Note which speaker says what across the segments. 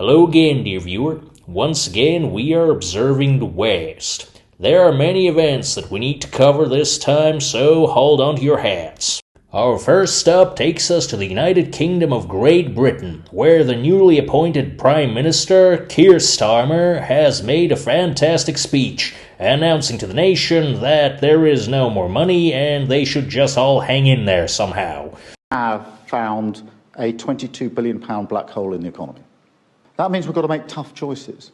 Speaker 1: Hello again, dear viewer. Once again, we are observing the West. There are many events that we need to cover this time, so hold on to your hats. Our first stop takes us to the United Kingdom of Great Britain, where the newly appointed Prime Minister, Keir, has made a fantastic speech, announcing to the nation that there is no more money and they should just all hang in there somehow.
Speaker 2: Have found a £22 billion black hole in the economy. That means we've got to make tough choices.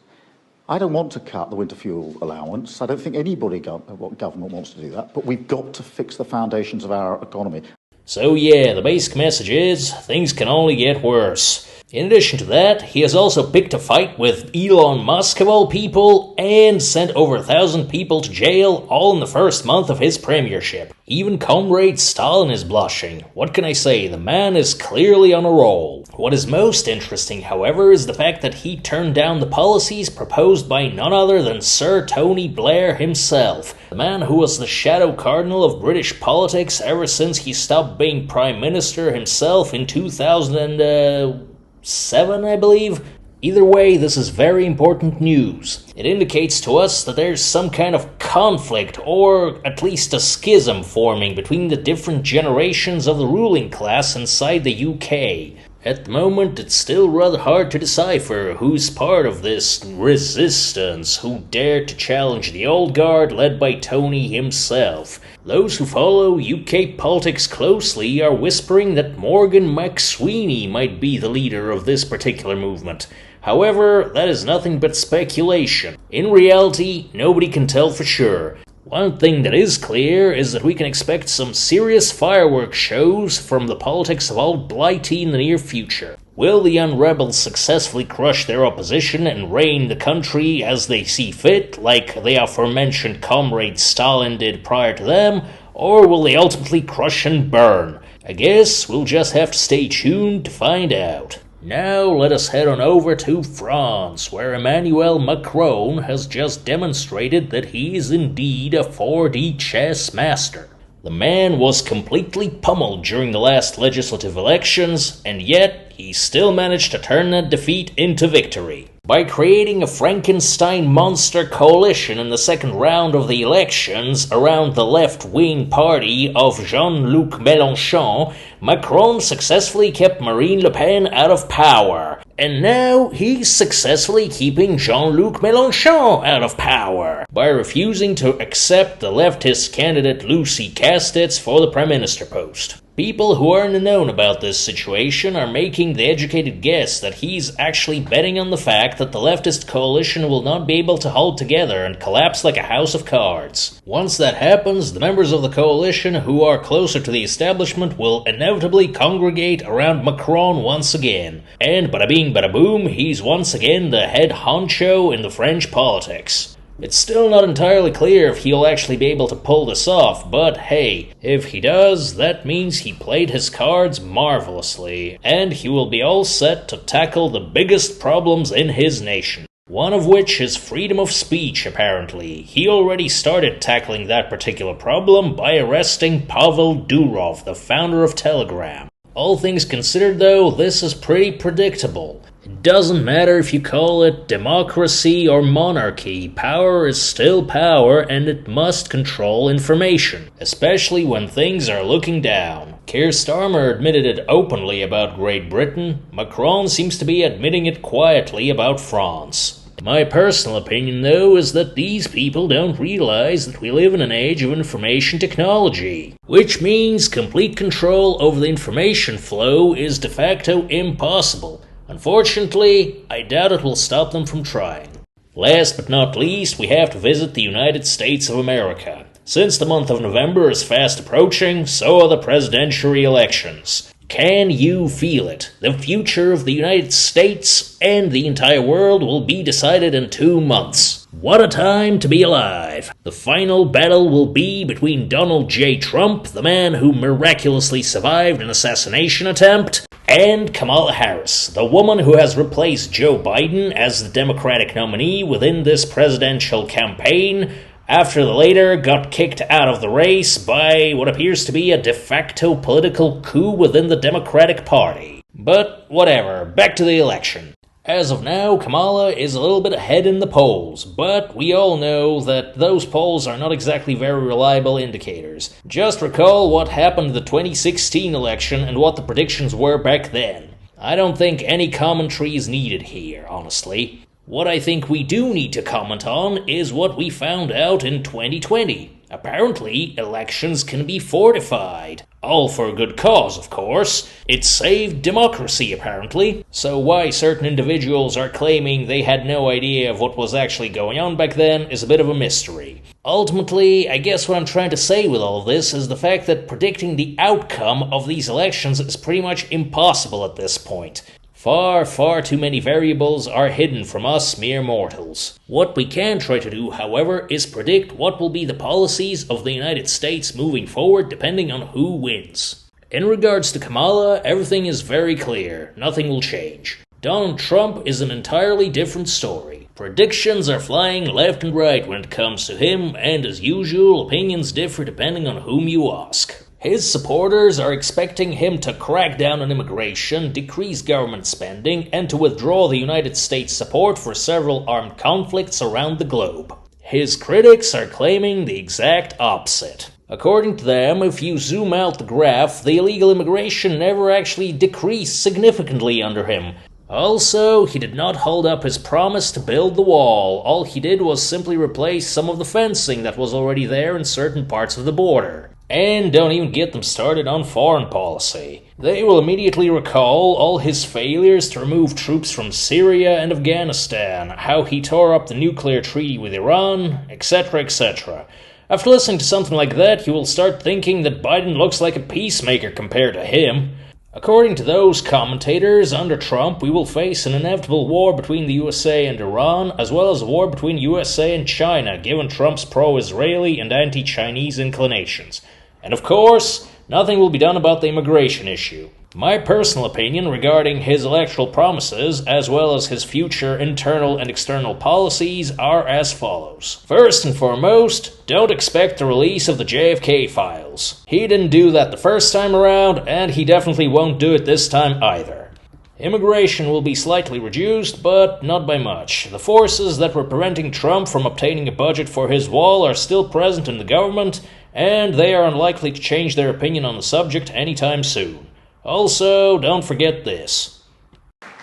Speaker 2: I don't want to cut the winter fuel allowance. I don't think anybody government wants to do that, but we've got to fix the foundations of our economy.
Speaker 1: So yeah, the basic message is, things can only get worse. In addition to that, he has also picked a fight with Elon Musk of all people, and sent over 1,000 people to jail, all in the first month of his premiership. Even Comrade Stalin is blushing. What can I say, the man is clearly on a roll. What is most interesting, however, is the fact that he turned down the policies proposed by none other than Sir Tony Blair himself, the man who was the shadow cardinal of British politics ever since he stopped being Prime Minister himself in 2007, I believe. Either way, this is very important news. It indicates to us that there's some kind of conflict, or at least a schism forming between the different generations of the ruling class inside the UK. At the moment, it's still rather hard to decipher who's part of this resistance, who dared to challenge the old guard led by Tony himself. Those who follow UK politics closely are whispering that Morgan McSweeney might be the leader of this particular movement. However, that is nothing but speculation. In reality, nobody can tell for sure. One thing that is clear is that we can expect some serious fireworks shows from the politics of old Blighty in the near future. Will the young rebels successfully crush their opposition and reign the country as they see fit, like the aforementioned Comrade Stalin did prior to them, or will they ultimately crush and burn? I guess we'll just have to stay tuned to find out. Now let us head on over to France, where Emmanuel Macron has just demonstrated that he is indeed a 4D chess master. The man was completely pummeled during the last legislative elections, and yet he still managed to turn that defeat into victory. By creating a Frankenstein monster coalition in the second round of the elections around the left-wing party of Jean-Luc Mélenchon, Macron successfully kept Marine Le Pen out of power. And now he's successfully keeping Jean-Luc Mélenchon out of power by refusing to accept the leftist candidate Lucy Castets for the Prime Minister post. People who are in the know about this situation are making the educated guess that he's actually betting on the fact that the leftist coalition will not be able to hold together and collapse like a house of cards. Once that happens, the members of the coalition who are closer to the establishment will inevitably congregate around Macron once again. And bada bing bada boom, he's once again the head honcho in the French politics. It's still not entirely clear if he'll actually be able to pull this off, but hey, if he does, that means he played his cards marvelously, and he will be all set to tackle the biggest problems in his nation. One of which is freedom of speech, apparently. He already started tackling that particular problem by arresting Pavel Durov, the founder of Telegram. All things considered, though, this is pretty predictable. It doesn't matter if you call it democracy or monarchy, power is still power and it must control information, especially when things are looking down. Keir Starmer admitted it openly about Great Britain. Macron seems to be admitting it quietly about France. My personal opinion, though, is that these people don't realize that we live in an age of information technology, which means complete control over the information flow is de facto impossible. Unfortunately, I doubt it will stop them from trying. Last but not least, we have to visit the United States of America. Since the month of November is fast approaching, so are the presidential elections. Can you feel it? The future of the United States and the entire world will be decided in 2 months. What a time to be alive! The final battle will be between Donald J. Trump, the man who miraculously survived an assassination attempt, and Kamala Harris, the woman who has replaced Joe Biden as the Democratic nominee within this presidential campaign, after the latter got kicked out of the race by what appears to be a de facto political coup within the Democratic Party. But whatever, back to the election. As of now, Kamala is a little bit ahead in the polls, but we all know that those polls are not exactly very reliable indicators. Just recall what happened in the 2016 election and what the predictions were back then. I don't think any commentary is needed here, honestly. What I think we do need to comment on is what we found out in 2020. Apparently, elections can be fortified. All for a good cause, of course. It saved democracy, apparently. So why certain individuals are claiming they had no idea of what was actually going on back then is a bit of a mystery. Ultimately, I guess what I'm trying to say with all of this is the fact that predicting the outcome of these elections is pretty much impossible at this point. Far too many variables are hidden from us mere mortals. What we can try to do, however, is predict what will be the policies of the United States moving forward depending on who wins. In regards to Kamala, everything is very clear. Nothing will change. Donald Trump is an entirely different story. Predictions are flying left and right when it comes to him, and as usual, opinions differ depending on whom you ask. His supporters are expecting him to crack down on immigration, decrease government spending, and to withdraw the United States' support for several armed conflicts around the globe. His critics are claiming the exact opposite. According to them, if you zoom out the graph, the illegal immigration never actually decreased significantly under him. Also, he did not hold up his promise to build the wall. All he did was simply replace some of the fencing that was already there in certain parts of the border. And don't even get them started on foreign policy. They will immediately recall all his failures to remove troops from Syria and Afghanistan, how he tore up the nuclear treaty with Iran, etc., etc. After listening to something like that, you will start thinking that Biden looks like a peacemaker compared to him. According to those commentators, under Trump, we will face an inevitable war between the USA and Iran, as well as a war between USA and China, given Trump's pro-Israeli and anti-Chinese inclinations. And of course, nothing will be done about the immigration issue. My personal opinion regarding his electoral promises, as well as his future internal and external policies, are as follows. First and foremost, don't expect the release of the JFK files. He didn't do that the first time around, and he definitely won't do it this time either. Immigration will be slightly reduced, but not by much. The forces that were preventing Trump from obtaining a budget for his wall are still present in the government, and they are unlikely to change their opinion on the subject anytime soon. Also, don't forget this.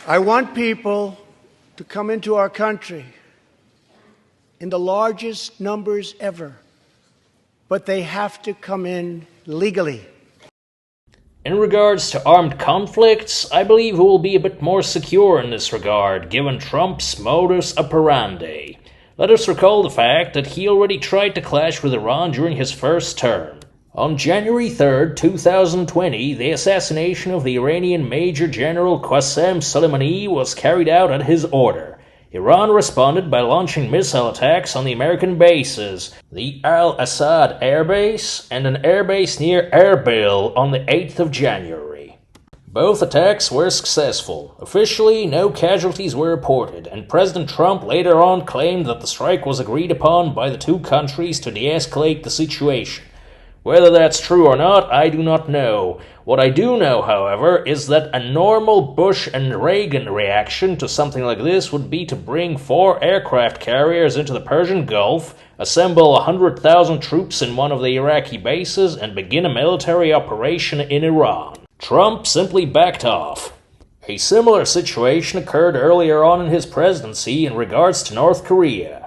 Speaker 3: I want people to come into our country in the largest numbers ever, but they have to come in legally.
Speaker 1: In regards to armed conflicts, I believe we will be a bit more secure in this regard, given Trump's modus operandi. Let us recall the fact that he already tried to clash with Iran during his first term. On January 3, 2020, the assassination of the Iranian Major General Qasem Soleimani was carried out at his order. Iran responded by launching missile attacks on the American bases, the Al-Assad Air Base and an airbase near Erbil on the 8th of January. Both attacks were successful. Officially, no casualties were reported, and President Trump later on claimed that the strike was agreed upon by the two countries to de-escalate the situation. Whether that's true or not, I do not know. What I do know, however, is that a normal Bush and Reagan reaction to something like this would be to bring 4 aircraft carriers into the Persian Gulf, assemble 100,000 troops in one of the Iraqi bases, and begin a military operation in Iran. Trump simply backed off. A similar situation occurred earlier on in his presidency in regards to North Korea.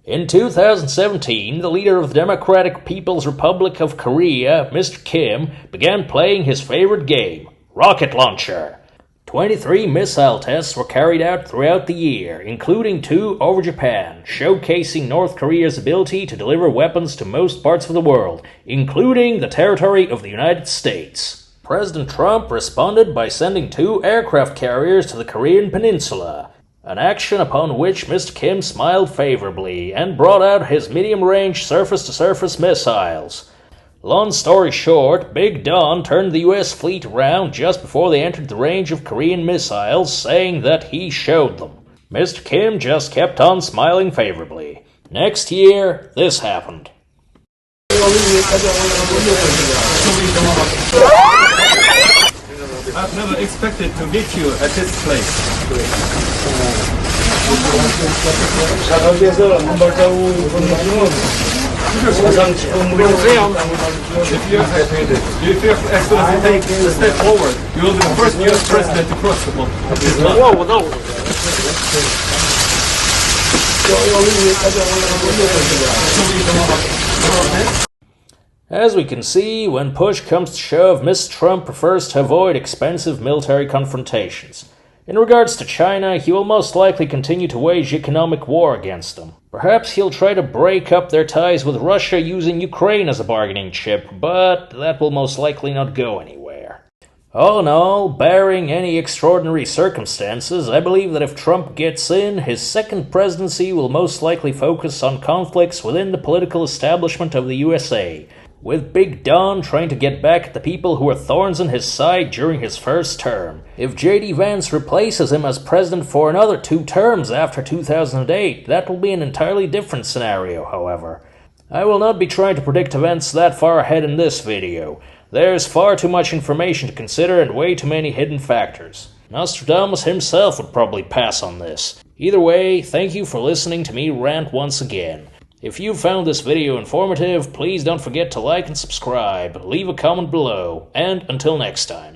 Speaker 1: In 2017, the leader of the Democratic People's Republic of Korea, Mr. Kim, began playing his favorite game, rocket launcher. 23 missile tests were carried out throughout the year, including 2 over Japan, showcasing North Korea's ability to deliver weapons to most parts of the world, including the territory of the United States. President Trump responded by sending 2 aircraft carriers to the Korean Peninsula, an action upon which Mr. Kim smiled favorably and brought out his medium-range surface-to-surface missiles. Long story short, Big Don turned the US fleet around just before they entered the range of Korean missiles, saying that he showed them. Mr. Kim just kept on smiling favorably. Next year, this happened.
Speaker 4: I've never expected to meet you at this place. Do you feel as soon as you take a step forward, you will be the first US president to cross the ball? Whoa, no.
Speaker 1: As we can see, when push comes to shove, Mr. Trump prefers to avoid expensive military confrontations. In regards to China, he will most likely continue to wage economic war against them. Perhaps he'll try to break up their ties with Russia using Ukraine as a bargaining chip, but that will most likely not go anywhere. All in all, barring any extraordinary circumstances, I believe that if Trump gets in, his second presidency will most likely focus on conflicts within the political establishment of the USA, with Big Don trying to get back at the people who were thorns in his side during his first term. If J.D. Vance replaces him as president for another 2 terms after 2008, that will be an entirely different scenario, however. I will not be trying to predict events that far ahead in this video. There's far too much information to consider and way too many hidden factors. Nostradamus himself would probably pass on this. Either way, thank you for listening to me rant once again. If you found this video informative, please don't forget to like and subscribe, leave a comment below, and until next time.